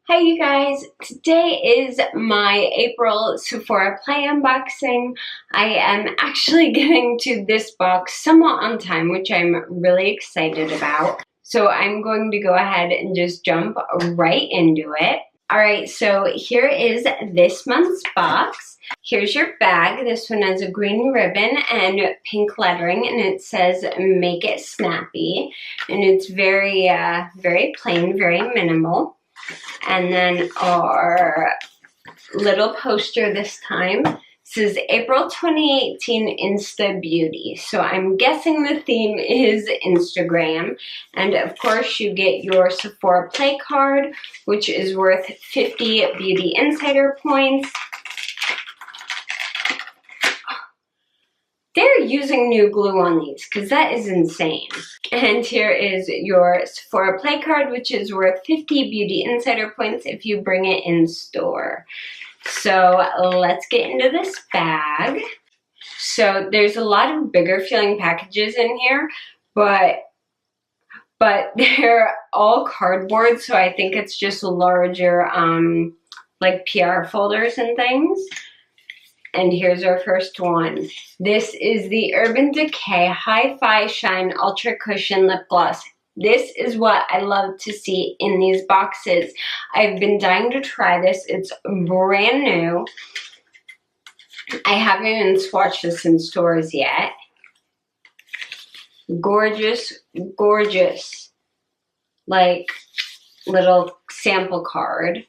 Hi you guys, today is my April Sephora Play unboxing. I am actually getting to this box somewhat on time, which I'm really excited about. So I'm going to go ahead and just jump right into it. Alright, so here is this month's box. Here's your bag. This one has a green ribbon and pink lettering, and it says "Make it snappy." And it's very plain, very minimal. And then our little poster this time says April 2018 Insta Beauty. So I'm guessing the theme is Instagram. And of course you get your Sephora Play card, which is worth 50 Beauty Insider points. They're using new glue on these because that is insane. And here is your Sephora Play card, which is worth 50 Beauty Insider points if you bring it in store. So let's get into this bag. So there's a lot of bigger feeling packages in here, but they're all cardboard, so I think it's just larger like PR folders and things. And here's our first one. This is the Urban Decay Hi-Fi Shine Ultra Cushion Lip Gloss. This is what I love to see in these boxes. I've been dying to try this. It's brand new. I haven't even swatched this in stores yet. Gorgeous, gorgeous, like little sample card.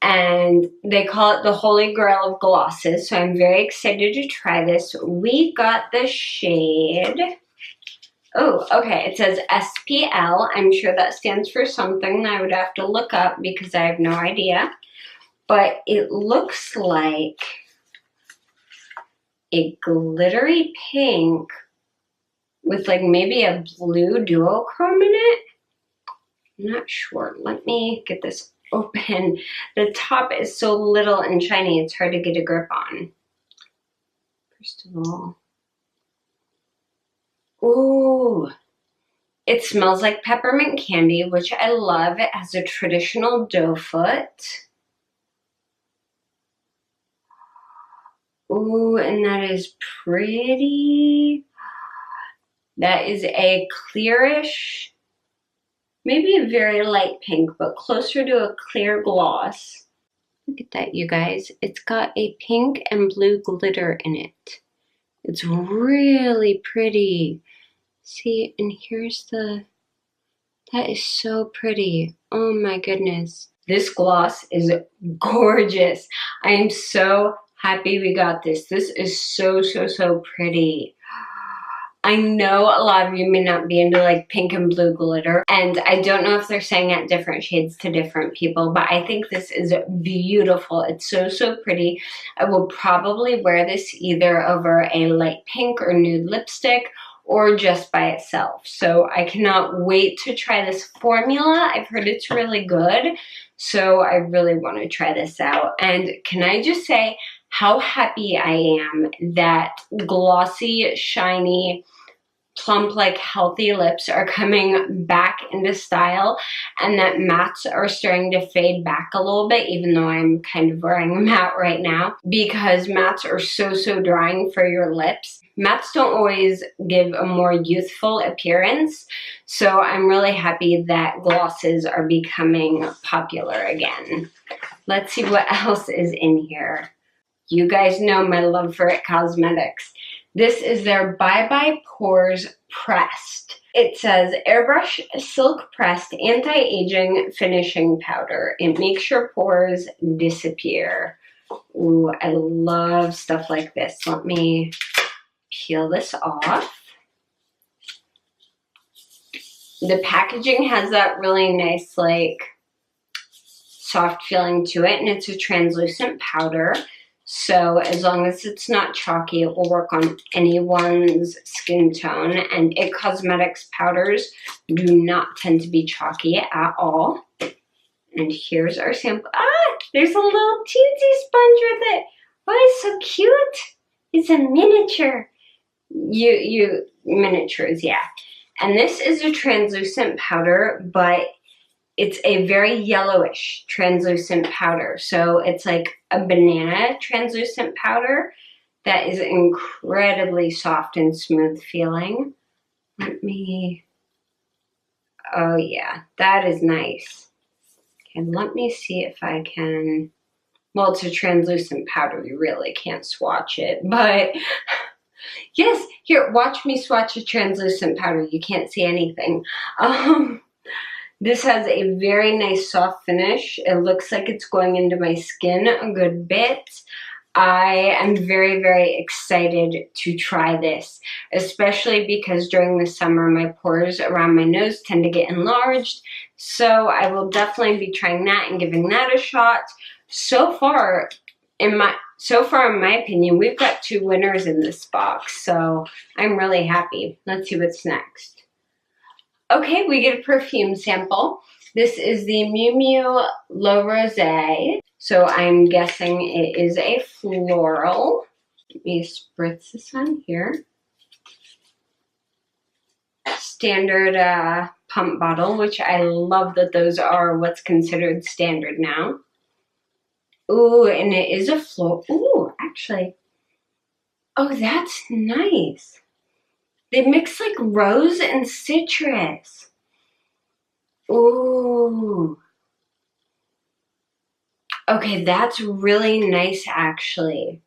And they call it the Holy Grail of glosses, so I'm very excited to try this. We got the shade, oh, okay, it says SPL. I'm sure that stands for something I would have to look up because I have no idea. But it looks like a glittery pink with like maybe a blue duochrome in it. I'm not sure. Let me get this open. The top is so little and shiny, it's hard to get a grip on. First of all, ooh, it smells like peppermint candy, which I love. It has a traditional doe foot. Ooh, and that is pretty. That is a clearish, maybe a very light pink, but closer to a clear gloss. Look at that, you guys. It's got a pink and blue glitter in it. It's really pretty. See, and here's the, that is so pretty. Oh my goodness. This gloss is gorgeous. I am so happy we got this. This is so, so, so pretty. I know a lot of you may not be into like pink and blue glitter, and I don't know if they're saying it different shades to different people, but I think this is beautiful. It's so, so pretty. I will probably wear this either over a light pink or nude lipstick or just by itself. So I cannot wait to try this formula. I've heard it's really good, so I really want to try this out. And can I just say how happy I am that glossy, shiny, plump, like healthy lips are coming back into style, and that mattes are starting to fade back a little bit, even though I'm kind of wearing a matte right now, because mattes are so, so drying for your lips. Mattes don't always give a more youthful appearance, so I'm really happy that glosses are becoming popular again. Let's see what else is in here. You guys know my love for IT Cosmetics. This is their Bye Bye Pores Pressed. It says Airbrush Silk Pressed Anti-Aging Finishing Powder. It makes your pores disappear. Ooh, I love stuff like this. Let me peel this off. The packaging has that really nice, like, soft feeling to it, and it's a translucent powder. So as long as it's not chalky, it will work on anyone's skin tone. And IT Cosmetics powders do not tend to be chalky at all. And here's our sample. Ah, there's a little teensy sponge with it. Oh, it's so cute. It's a miniature. Miniatures, yeah. And this is a translucent powder, but it's a very yellowish translucent powder. So it's like a banana translucent powder that is incredibly soft and smooth feeling. Oh yeah, that is nice. And let me see if I can, well, it's a translucent powder. You really can't swatch it, but yes, here, watch me swatch a translucent powder. You can't see anything. This has a very nice soft finish. It looks like it's going into my skin a good bit. I am very, very excited to try this, especially because during the summer, my pores around my nose tend to get enlarged. So I will definitely be trying that and giving that a shot. So far, in my opinion, we've got 2 winners in this box. So I'm really happy. Let's see what's next. Okay, we get a perfume sample. This is the Miu Miu L'Eau Rosé. So I'm guessing it is a floral. Let me spritz this on here. Standard pump bottle, which I love that those are what's considered standard now. Ooh, and it is a floral. Ooh, actually. Oh, that's nice. They mix like rose and citrus. Ooh. Okay, that's really nice actually.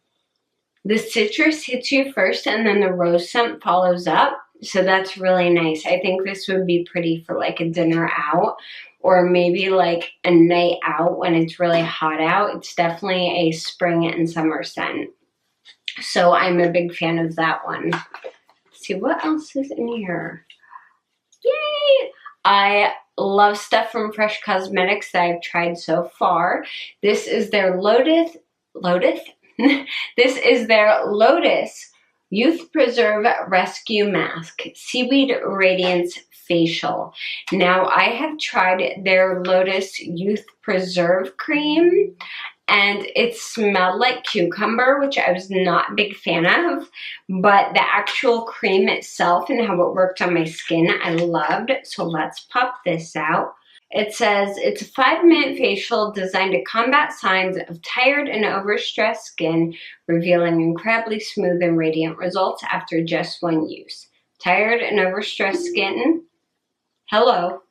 The citrus hits you first and then the rose scent follows up. So that's really nice. I think this would be pretty for like a dinner out or maybe like a night out when it's really hot out. It's definitely a spring and summer scent. So I'm a big fan of that one. Let's see what else is in here. Yay! I love stuff from Fresh Cosmetics that I've tried so far. This is their Lotus? This is their Lotus Youth Preserve Rescue Mask Seaweed Radiance Facial. Now, I have tried their Lotus Youth Preserve Cream, and it smelled like cucumber, which I was not a big fan of, but the actual cream itself and how it worked on my skin, I loved. So let's pop this out. It says, it's a 5-minute facial designed to combat signs of tired and overstressed skin, revealing incredibly smooth and radiant results after just 1 use. Tired and overstressed skin? Hello.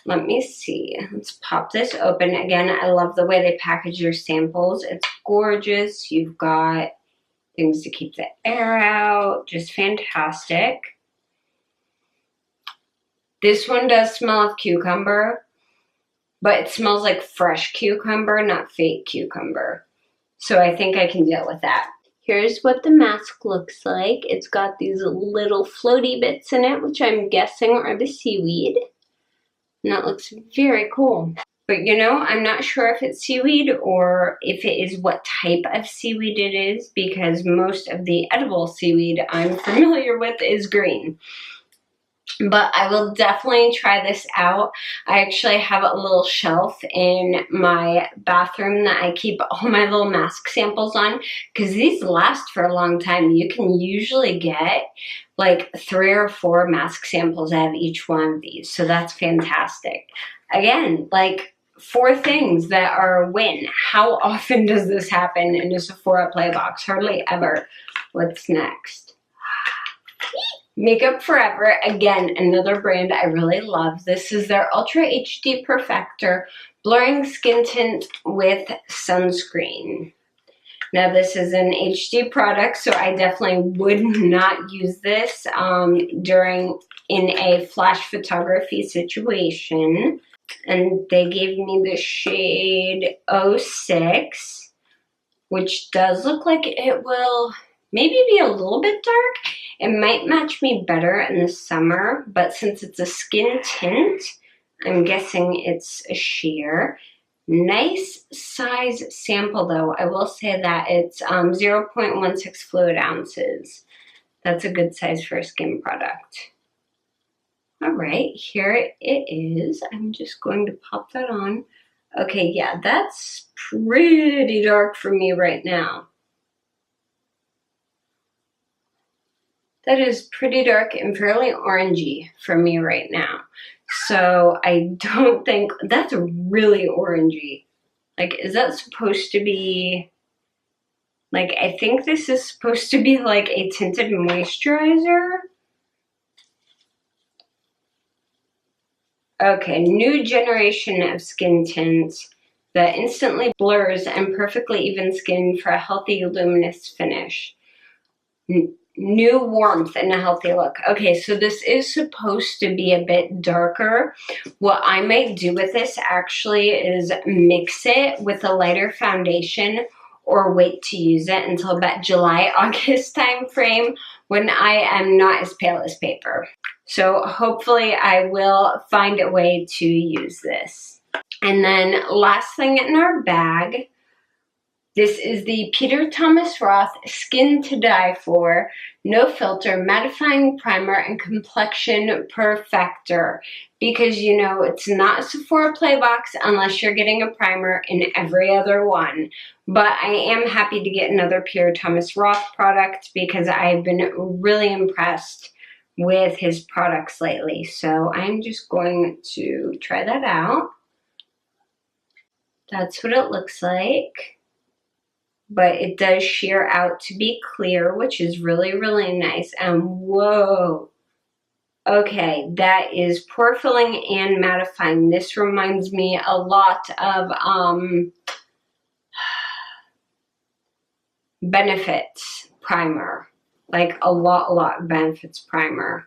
Let me see. Let's pop this open. Again, I love the way they package your samples. It's gorgeous. You've got things to keep the air out. Just fantastic. This one does smell of cucumber, but it smells like fresh cucumber, not fake cucumber. So I think I can deal with that. Here's what the mask looks like. It's got these little floaty bits in it, which I'm guessing are the seaweed. And that looks very cool. But you know, I'm not sure if it's seaweed or if it is what type of seaweed it is, because most of the edible seaweed I'm familiar with is green. But I will definitely try this out. I actually have a little shelf in my bathroom that I keep all my little mask samples on, because these last for a long time. You can usually get like 3 or 4 mask samples out of each one of these. So that's fantastic. Again, like 4 things that are a win. How often does this happen in a Sephora Play box? Hardly ever. What's next? Makeup Forever, again, another brand I really love. This is their Ultra HD Perfector Blurring Skin Tint with Sunscreen. Now, this is an HD product, so I definitely would not use this in a flash photography situation. And they gave me the shade 06, which does look like it will maybe be a little bit dark. It might match me better in the summer, but since it's a skin tint, I'm guessing it's a sheer. Nice size sample though. I will say that it's 0.16 fluid ounces. That's a good size for a skin product. All right, here it is. I'm just going to pop that on. Okay, yeah, that's pretty dark for me right now. That is pretty dark and fairly orangey for me right now. So I don't think, that's really orangey. Like, is that supposed to be, like, I think this is supposed to be like a tinted moisturizer. Okay, new generation of skin tints that instantly blurs and perfectly even skin for a healthy, luminous finish. New warmth and a healthy look. Okay, so this is supposed to be a bit darker. What I might do with this actually is mix it with a lighter foundation or wait to use it until about July, August time frame when I am not as pale as paper. So hopefully I will find a way to use this. And then last thing in our bag, this is the Peter Thomas Roth Skin to Die For No Filter Mattifying Primer and Complexion Perfector. Because, you know, it's not a Sephora Playbox unless you're getting a primer in every other one. But I am happy to get another Peter Thomas Roth product because I've been really impressed with his products lately. So I'm just going to try that out. That's what it looks like. But it does sheer out to be clear, which is really, really nice. And whoa, okay, that is pore filling and mattifying. This reminds me a lot of Benefits primer, like a lot Benefits primer.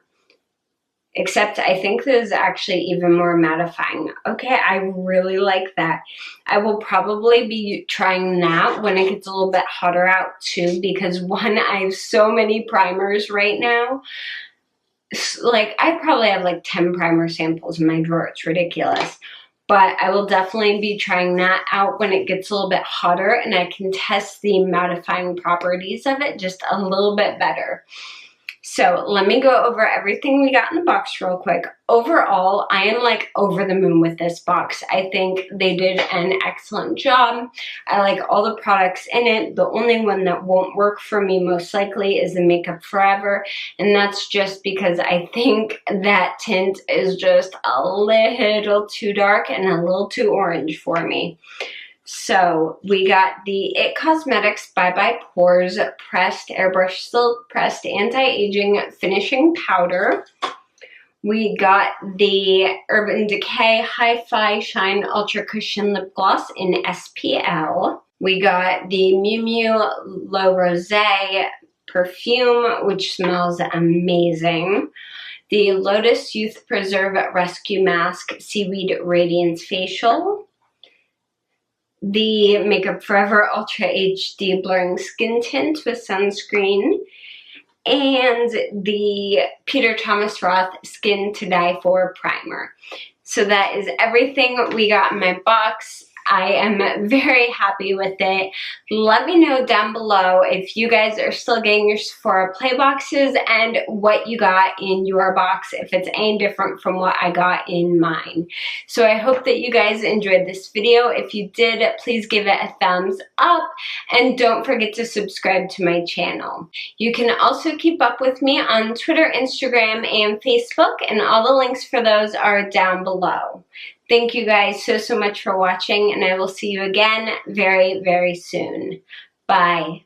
Except I think this is actually even more mattifying. Okay, I really like that. I will probably be trying that when it gets a little bit hotter out too, because one, I have so many primers right now. Like, I probably have like 10 primer samples in my drawer. It's ridiculous. But I will definitely be trying that out when it gets a little bit hotter and I can test the mattifying properties of it just a little bit better. So let me go over everything we got in the box real quick. Overall, I am like over the moon with this box. I think they did an excellent job. I like all the products in it. The only one that won't work for me most likely is the Makeup Forever. And that's just because I think that tint is just a little too dark and a little too orange for me. So we got the It Cosmetics Bye Bye Pores Pressed Airbrush Silk Pressed Anti-Aging Finishing Powder. We got the Urban Decay Hi-Fi Shine Ultra Cushion Lip Gloss in SPL. We got the Miu Miu L'Eau Rosé perfume, which smells amazing. The Lotus Youth Preserve Rescue Mask Seaweed Radiance Facial. The Makeup Forever Ultra HD Blurring Skin Tint with sunscreen, and the Peter Thomas Roth Skin to Die For Primer. So that is everything we got in my box. I am very happy with it. Let me know down below if you guys are still getting your Sephora Play boxes and what you got in your box, if it's any different from what I got in mine. So I hope that you guys enjoyed this video. If you did, please give it a thumbs up and don't forget to subscribe to my channel. You can also keep up with me on Twitter, Instagram, and Facebook, and all the links for those are down below. Thank you guys so much for watching, and I will see you again very soon. Bye.